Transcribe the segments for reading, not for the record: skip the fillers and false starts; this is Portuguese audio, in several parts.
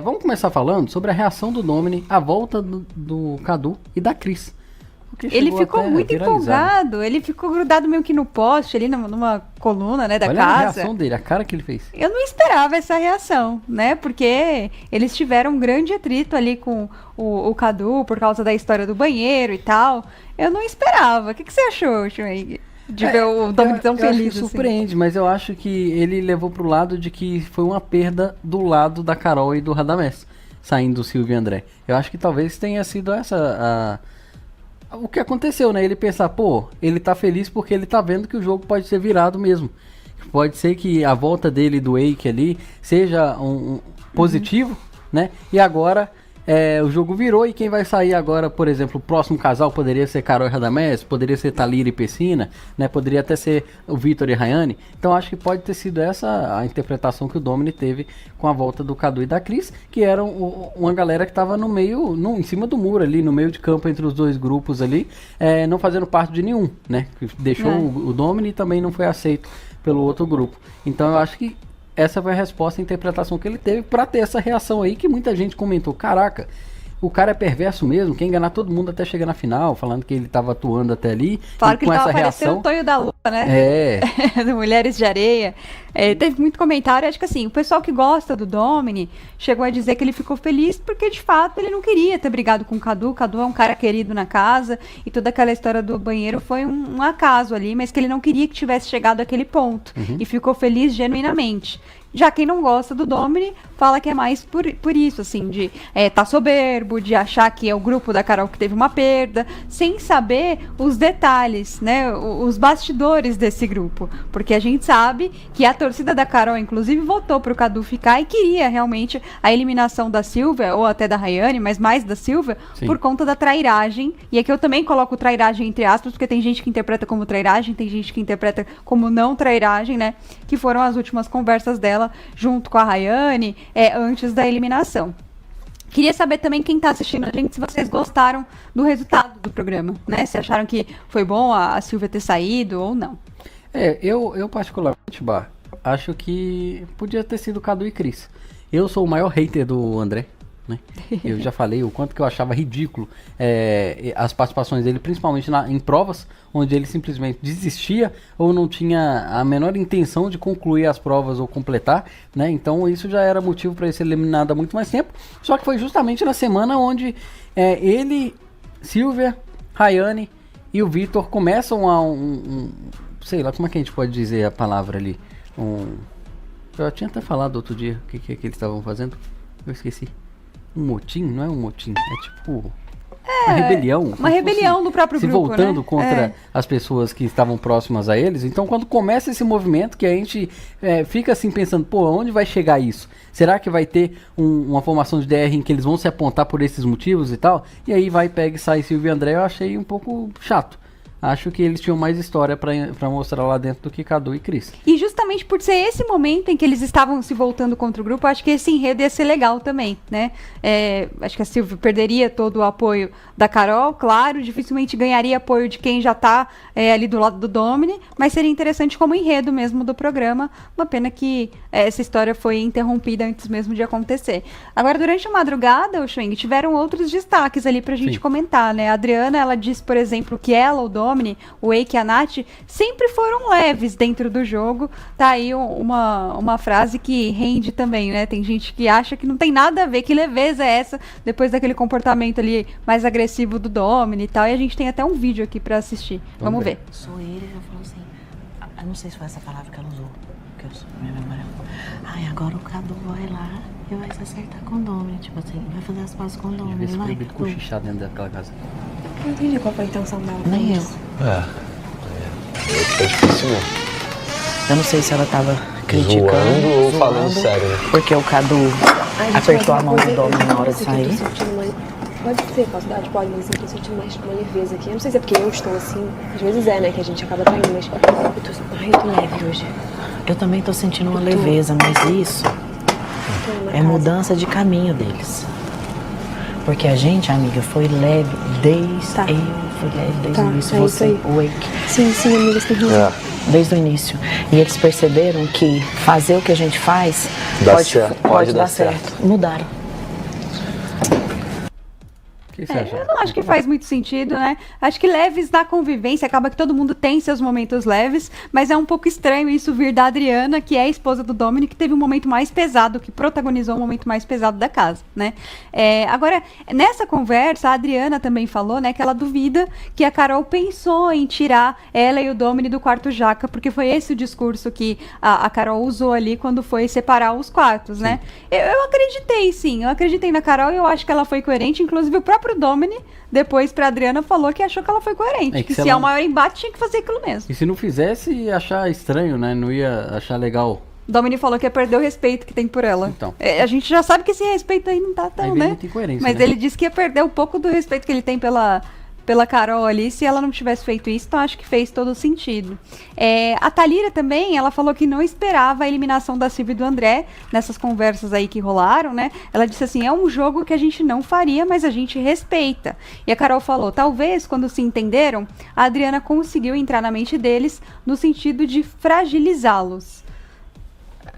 Vamos começar falando sobre a reação do Domini à volta do Cadu e da Cris. Ele ficou muito empolgado, ele ficou grudado meio que no poste ali, numa coluna, né, da casa. Olha a reação dele, a cara que ele fez. Eu não esperava essa reação, né, porque eles tiveram um grande atrito ali com o Cadu por causa da história do banheiro e tal. Eu não esperava. O que você achou, Schwenk, de ver o Domini tão feliz? Eu acho que surpreende, mas eu acho que ele levou pro lado de que foi uma perda do lado da Carol e do Radamés, saindo do Silvio e André. Eu acho que talvez tenha sido essa o que aconteceu, né? Ele pensar, ele tá feliz porque ele tá vendo que o jogo pode ser virado mesmo. Pode ser que a volta dele do Wake ali seja um positivo, né? E agora o jogo virou e quem vai sair agora, por exemplo, o próximo casal poderia ser Carol e Radamés, poderia ser Thalira e Pessina, né? Poderia até ser o Vitor e Rayane. Então acho que pode ter sido essa a interpretação que o Domini teve com a volta do Cadu e da Cris, que eram uma galera que estava no meio, em cima do muro ali, no meio de campo entre os dois grupos ali, não fazendo parte de nenhum, né? Deixou o Domini e também não foi aceito pelo outro grupo. Então eu acho que essa foi a resposta, a interpretação que ele teve para ter essa reação aí, que muita gente comentou, caraca, o cara é perverso mesmo, quer enganar todo mundo até chegar na final, falando que ele estava atuando até ali. Claro que ele estava parecendo o Tonho da Lua, né? Do Mulheres de Areia. Teve muito comentário, acho que assim, o pessoal que gosta do Domini chegou a dizer que ele ficou feliz porque, de fato, ele não queria ter brigado com o Cadu. O Cadu é um cara querido na casa e toda aquela história do banheiro foi um acaso ali, mas que ele não queria que tivesse chegado àquele ponto. E ficou feliz genuinamente. Já quem não gosta do Domini fala que é mais por isso, assim, de tá soberbo, de achar que é o grupo da Carol que teve uma perda, sem saber os detalhes, né, os bastidores desse grupo. Porque a gente sabe que a torcida da Carol, inclusive, votou pro Cadu ficar e queria realmente a eliminação da Silvia, ou até da Rayane, mas mais da Silvia, por conta da trairagem. E aqui eu também coloco trairagem entre aspas, porque tem gente que interpreta como trairagem, tem gente que interpreta como não trairagem, né, que foram as últimas conversas dela junto com a Rayane, antes da eliminação. Queria saber também quem está assistindo a gente, se vocês gostaram do resultado do programa, né? Se acharam que foi bom a Silvia ter saído ou não. Eu particularmente, acho que podia ter sido Cadu e Cris. Eu sou o maior hater do André, né? Eu já falei o quanto que eu achava ridículo as participações dele, principalmente em provas, onde ele simplesmente desistia ou não tinha a menor intenção de concluir as provas ou completar, né? Então isso já era motivo para ele ser eliminado há muito mais tempo. Só que foi justamente na semana onde ele, Silvia, Rayane e o Vitor começam a sei lá, como é que a gente pode dizer a palavra ali? Eu tinha até falado outro dia o que eles estavam fazendo, eu esqueci. Um motim? Não é um motim, é tipo uma rebelião. Uma rebelião do próprio grupo, se voltando né? contra as pessoas que estavam próximas a eles. Então quando começa esse movimento que a gente fica assim pensando, onde vai chegar isso? Será que vai ter uma formação de DR em que eles vão se apontar por esses motivos e tal? E aí pega e sai Silvio e André. Eu achei um pouco chato. Acho que eles tinham mais história pra mostrar lá dentro do que Cadu e Cris. E justamente por ser esse momento em que eles estavam se voltando contra o grupo, acho que esse enredo ia ser legal também, né? Acho que a Silvia perderia todo o apoio da Carol, claro, dificilmente ganharia apoio de quem já tá ali do lado do Domini, mas seria interessante como enredo mesmo do programa. Uma pena que essa história foi interrompida antes mesmo de acontecer. Agora, durante a madrugada, Schwenk, tiveram outros destaques ali pra gente comentar, né? A Adriana, ela disse, por exemplo, que ela, o Domini, o Wake e a Nath sempre foram leves dentro do jogo. Tá aí uma frase que rende também, né? Tem gente que acha que não tem nada a ver, que leveza é essa, depois daquele comportamento ali mais agressivo do Domini e tal. E a gente tem até um vídeo aqui pra assistir. Vamos ver. Sou ele, já falou assim, eu não sei se foi essa palavra que ela usou, porque eu sou minha memória. Ai, agora o Cadu vai lá e vai se acertar com o Domini, tipo assim, vai fazer as pazes com o Domini. Devia ser proibido cochichar dentro daquela casa. Não entendi qual foi a intenção dela. Nem eu. É difícil mesmo. Eu não sei se ela tava criticando zoando ou falando sério, né? Porque o Cadu apertou a mão do Domini na hora de sair. Pode ser falsidade, pode, mas eu tô sentindo mais uma leveza aqui. Eu não sei se é porque eu estou assim, às vezes né, que a gente acaba traindo, mas eu tô leve hoje. Eu também tô sentindo uma leveza, mas isso é mudança de caminho deles. Porque a gente, amiga, foi leve desde o início, é você, isso aí. o Wake. Sim, amiga, você tem razão. desde o início. E eles perceberam que fazer o que a gente faz pode dar certo. Mudaram. O que você acha? Eu não acho que faz muito sentido, né? Acho que leves da convivência, acaba que todo mundo tem seus momentos leves, mas é um pouco estranho isso vir da Adriana, que é a esposa do Dominic, que teve um momento mais pesado, que protagonizou um momento mais pesado da casa, né? Agora, nessa conversa, a Adriana também falou, né, que ela duvida que a Carol pensou em tirar ela e o Dominic do quarto jaca, porque foi esse o discurso que a Carol usou ali quando foi separar os quartos, né? Eu acreditei, sim, eu acreditei na Carol e eu acho que ela foi coerente, inclusive o próprio Domini, depois pra Adriana, falou que achou que ela foi coerente. Que se é o maior embate, tinha que fazer aquilo mesmo. E se não fizesse, ia achar estranho, né? Não ia achar legal. Domini falou que ia perder o respeito que tem por ela. Então. A gente já sabe que esse respeito aí não tá tão, né? Muita incoerência, mas né? ele disse que ia perder um pouco do respeito que ele tem pela Carol ali, se ela não tivesse feito isso, então acho que fez todo sentido. A Thalíria também, ela falou que não esperava a eliminação da Silvia e do André, nessas conversas aí que rolaram, né? Ela disse assim, é um jogo que a gente não faria, mas a gente respeita. E a Carol falou, talvez, quando se entenderam, a Adriana conseguiu entrar na mente deles no sentido de fragilizá-los.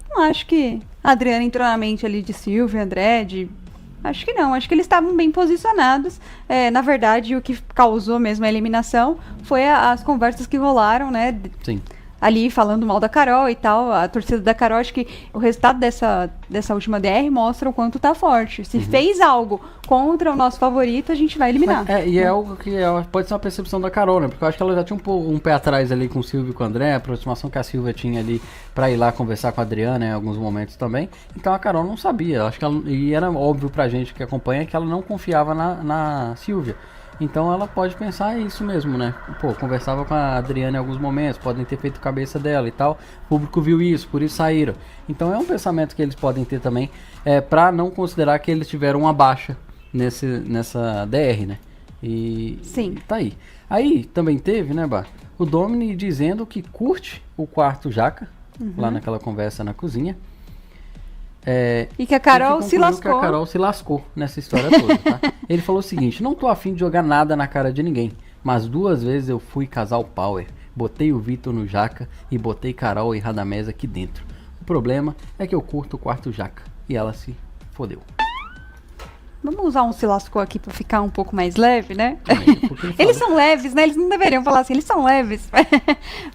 Não acho que a Adriana entrou na mente ali de Silvia e André, acho que não, acho que eles estavam bem posicionados. Na verdade, o que causou mesmo a eliminação foi as conversas que rolaram, né? Sim. Ali falando mal da Carol e tal. A torcida da Carol, acho que o resultado dessa última DR mostra o quanto tá forte. Se fez algo contra o nosso favorito, a gente vai eliminar. E é algo que pode ser uma percepção da Carol, né? Porque eu acho que ela já tinha um pé atrás ali com o Silvio e com o André, a aproximação que a Silvia tinha ali pra ir lá conversar com a Adriana em alguns momentos também. Então a Carol não sabia. Acho que e era óbvio pra gente que acompanha que ela não confiava na Silvia. Então ela pode pensar isso mesmo, né? Pô, conversava com a Adriana em alguns momentos, podem ter feito cabeça dela e tal. O público viu isso, por isso saíram. Então é um pensamento que eles podem ter também, pra não considerar que eles tiveram uma baixa nessa DR, né? Sim. Tá aí. Aí também teve, né, Bah? O Domini dizendo que curte o quarto jaca, lá naquela conversa na cozinha. E que a Carol se lascou. Que a Carol se lascou nessa história toda, tá? Ele falou o seguinte, não tô afim de jogar nada na cara de ninguém, mas 2 vezes eu fui casal power, botei o Vitor no jaca e botei Carol e Radamés aqui dentro. O problema é que eu curto o quarto jaca e ela se fodeu. Vamos usar um se lascou aqui pra ficar um pouco mais leve, né? Eles são leves, né? Eles não deveriam falar assim, eles são leves.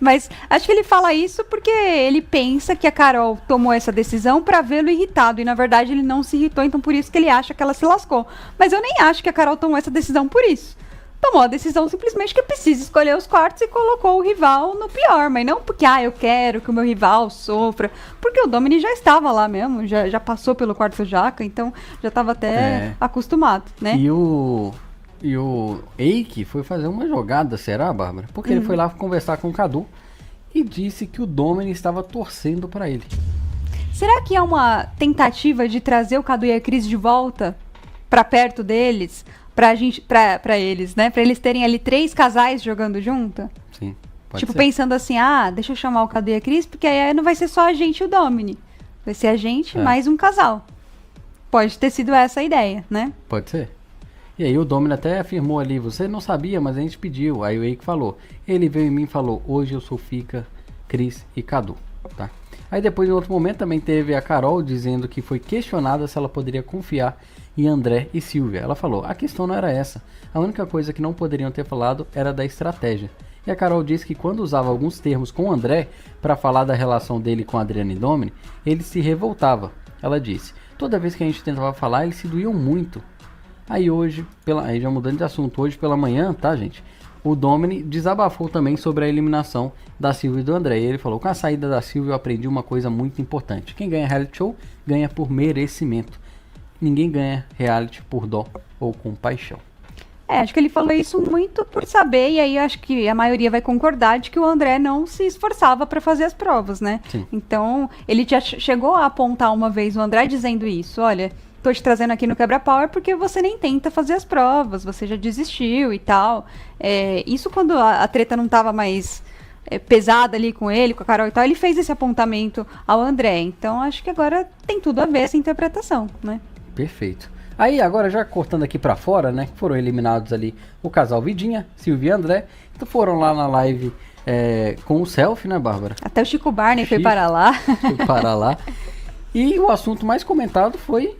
Mas acho que ele fala isso porque ele pensa que a Carol tomou essa decisão pra vê-lo irritado. E na verdade ele não se irritou, então por isso que ele acha que ela se lascou. Mas eu nem acho que a Carol tomou essa decisão por isso. Tomou a decisão simplesmente que precisa escolher os quartos e colocou o rival no pior. Mas não porque, eu quero que o meu rival sofra. Porque o Domini já estava lá mesmo, já passou pelo quarto jaca, então já estava até acostumado, né? E o Eike foi fazer uma jogada, será, Bárbara? Porque ele foi lá conversar com o Cadu e disse que o Domini estava torcendo para ele. Será que é uma tentativa de trazer o Cadu e a Cris de volta para perto deles? Pra eles, né? Pra eles terem ali 3 casais jogando junto? Sim, pode tipo, ser. Pensando assim, deixa eu chamar o Cadu e a Cris, porque aí não vai ser só a gente e o Domini. Vai ser a gente mais um casal. Pode ter sido essa a ideia, né? Pode ser. E aí o Domini até afirmou ali, você não sabia, mas a gente pediu. Aí o Eike falou, ele veio em mim e falou, hoje eu sou Fica, Cris e Cadu, tá? Aí depois, em outro momento, também teve a Carol dizendo que foi questionada se ela poderia confiar em André e Silvia. Ela falou, a questão não era essa. A única coisa que não poderiam ter falado era da estratégia. E a Carol disse que quando usava alguns termos com o André para falar da relação dele com Adriana e Domini, ele se revoltava. Ela disse, toda vez que a gente tentava falar, eles se doíam muito. Aí hoje, aí já mudando de assunto, hoje pela manhã, tá, gente? O Domini desabafou também sobre a eliminação da Silvia e do André. E ele falou, com a saída da Silvia eu aprendi uma coisa muito importante. Quem ganha reality show, ganha por merecimento. Ninguém ganha reality por dó ou compaixão. Acho que ele falou isso muito por saber, e aí acho que a maioria vai concordar de que o André não se esforçava para fazer as provas, né? Sim. Então, ele já chegou a apontar uma vez o André dizendo isso, olha, tô te trazendo aqui no Quebra Power porque você nem tenta fazer as provas, você já desistiu e tal. Isso quando a treta não tava mais pesada ali com ele, com a Carol e tal, ele fez esse apontamento ao André. Então, acho que agora tem tudo a ver essa interpretação, né? Perfeito. Aí agora já cortando aqui pra fora, né, foram eliminados ali o casal Vidinha, Silvia e André, então foram lá na live com o selfie, né, Bárbara? Até o Chico Barney foi para lá. Foi para lá. E o assunto mais comentado foi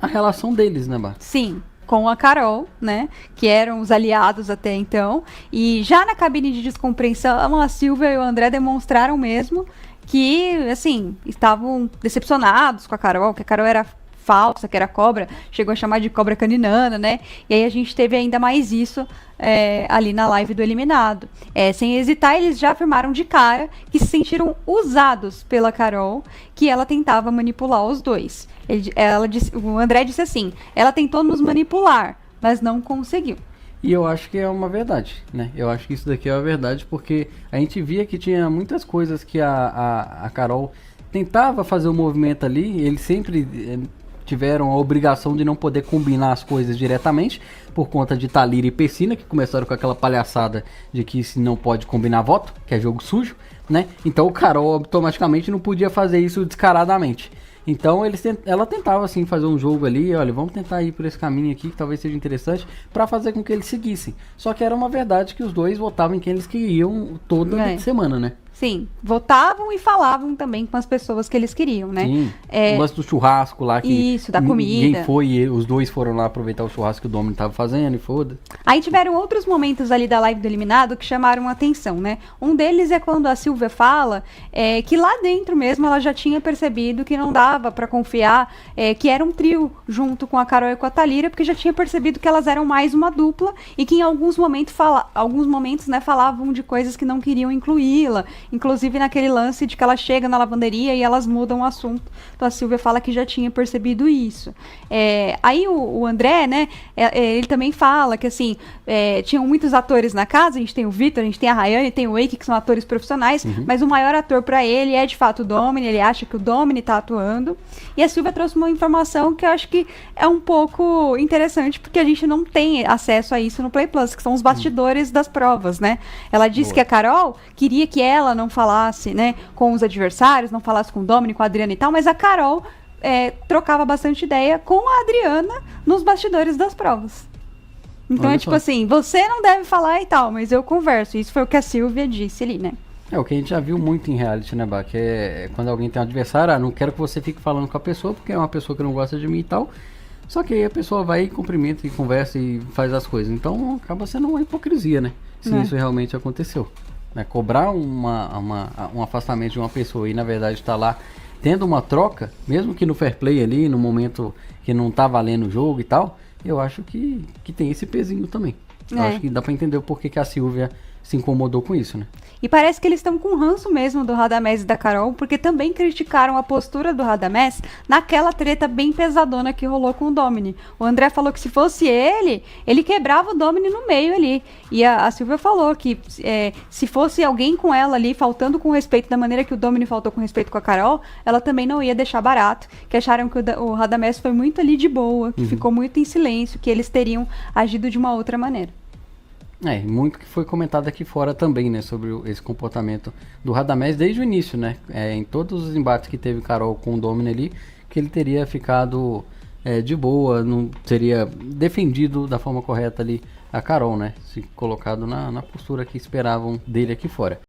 a relação deles, né, Bárbara? Sim, com a Carol, né, que eram os aliados até então. E já na cabine de descompreensão, a Silvia e o André demonstraram mesmo que, assim, estavam decepcionados com a Carol, que a Carol era falsa, que era cobra, chegou a chamar de cobra caninana, né? E aí a gente teve ainda mais isso ali na live do eliminado. Sem hesitar, eles já afirmaram de cara que se sentiram usados pela Carol, que ela tentava manipular os dois. O André disse assim, ela tentou nos manipular, mas não conseguiu. E eu acho que é uma verdade, né? Eu acho que isso daqui é uma verdade, porque a gente via que tinha muitas coisas que a Carol tentava fazer o movimento ali, eles sempre tiveram a obrigação de não poder combinar as coisas diretamente, por conta de Thalira e Pessina, que começaram com aquela palhaçada de que se não pode combinar voto, que é jogo sujo, né? Então o Carol automaticamente não podia fazer isso descaradamente. Então ela tentava assim fazer um jogo ali, olha, vamos tentar ir por esse caminho aqui que talvez seja interessante para fazer com que eles seguissem. Só que era uma verdade que os dois votavam em quem eles queriam toda semana, né? Sim, votavam e falavam também com as pessoas que eles queriam, né? Sim, o lance do churrasco lá, que isso, da comida. Ninguém foi e os dois foram lá aproveitar o churrasco que o Domini tava fazendo e foda. Aí tiveram outros momentos ali da live do eliminado que chamaram a atenção, né? Um deles é quando a Silvia fala que lá dentro mesmo ela já tinha percebido que não dava pra confiar, que era um trio junto com a Carol e com a Thalira, porque já tinha percebido que elas eram mais uma dupla e que em alguns momentos, né, falavam de coisas que não queriam incluí-la. Inclusive naquele lance de que ela chega na lavanderia e elas mudam o assunto. Então a Silvia fala que já tinha percebido isso. Aí o André, né, ele também fala que assim, tinham muitos atores na casa, a gente tem o Vitor, a gente tem a Rayane, tem o Eike, que são atores profissionais, mas o maior ator pra ele é de fato o Domini, ele acha que o Domini tá atuando. E a Silvia trouxe uma informação que eu acho que é um pouco interessante, porque a gente não tem acesso a isso no Play Plus, que são os bastidores das provas, né? Ela disse que a Carol queria que ela não falasse, né, com os adversários, não falasse com o Domini, com a Adriana e tal, mas a Carol trocava bastante ideia com a Adriana nos bastidores das provas. Então é tipo assim, você não deve falar e tal, mas eu converso. Isso foi o que a Silvia disse ali, né? É o que a gente já viu muito em reality, né, Bá? Que é quando alguém tem um adversário, não quero que você fique falando com a pessoa, porque é uma pessoa que não gosta de mim e tal. Só que aí a pessoa vai e cumprimenta e conversa e faz as coisas. Então acaba sendo uma hipocrisia, né? Se isso realmente aconteceu. Né? Cobrar um afastamento de uma pessoa e na verdade tá lá tendo uma troca, mesmo que no fair play ali, no momento que não tá valendo o jogo e tal, eu acho que tem esse pezinho também. Eu acho que dá pra entender o porquê que a Silvia se incomodou com isso, né? E parece que eles estão com ranço mesmo do Radamés e da Carol, porque também criticaram a postura do Radamés naquela treta bem pesadona que rolou com o Domini. O André falou que se fosse ele quebrava o Domini no meio ali. E a Silvia falou que se fosse alguém com ela ali, faltando com respeito da maneira que o Domini faltou com respeito com a Carol, ela também não ia deixar barato, que acharam que o Radamés foi muito ali de boa, que ficou muito em silêncio, que eles teriam agido de uma outra maneira. Muito que foi comentado aqui fora também, né, sobre esse comportamento do Radamés desde o início, né, em todos os embates que teve Carol com o Domini ali, que ele teria ficado de boa, não teria defendido da forma correta ali a Carol, né, se colocado na postura que esperavam dele aqui fora.